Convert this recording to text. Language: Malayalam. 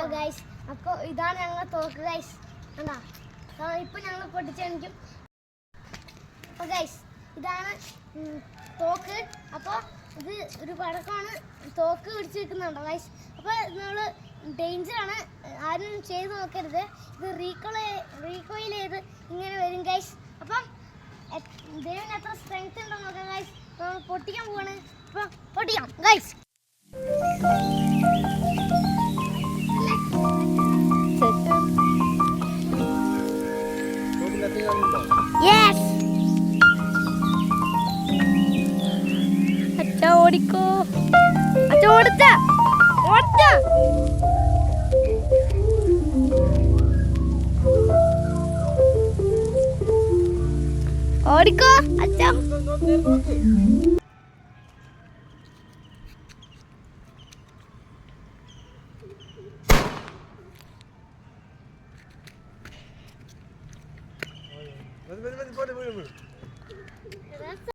ഹലോ ഗൈസ്, അപ്പോൾ ഇതാണ് ഞങ്ങൾ തോക്ക് ഗൈസ്. കണ്ടാ ഇപ്പം ഞങ്ങൾ പൊട്ടിച്ചണിക്കും. അപ്പോൾ ഗൈസ് ഇതാണ് തോക്ക്. അപ്പോൾ ഇത് ഒരു പടക്കമാണ്, തോക്ക് പിടിച്ച് വെക്കുന്നുണ്ടോ ഗൈസ്. അപ്പോൾ നമ്മൾ ഡേഞ്ചറാണ്, ആരും ചെയ്ത് നോക്കരുത്. ഇത് റീകോയിൽ ചെയ്ത് ഇങ്ങനെ വരും ഗൈസ്. അപ്പം ദൈവത്തിന് എത്ര സ്ട്രെങ്ത് ഉണ്ടോ നോക്കാം ഗൈസ്. നമ്മൾ പൊട്ടിക്കാൻ പോവാണ്. അപ്പോൾ പൊട്ടിക്കാം ഗൈസ്. Yes. അച്ഛാ ഓടിക്കോ, അച്ഛാ ഓടിച്ച ഓടിച്ച. ഓടിക്കോ അച്ഛാ. Vedi,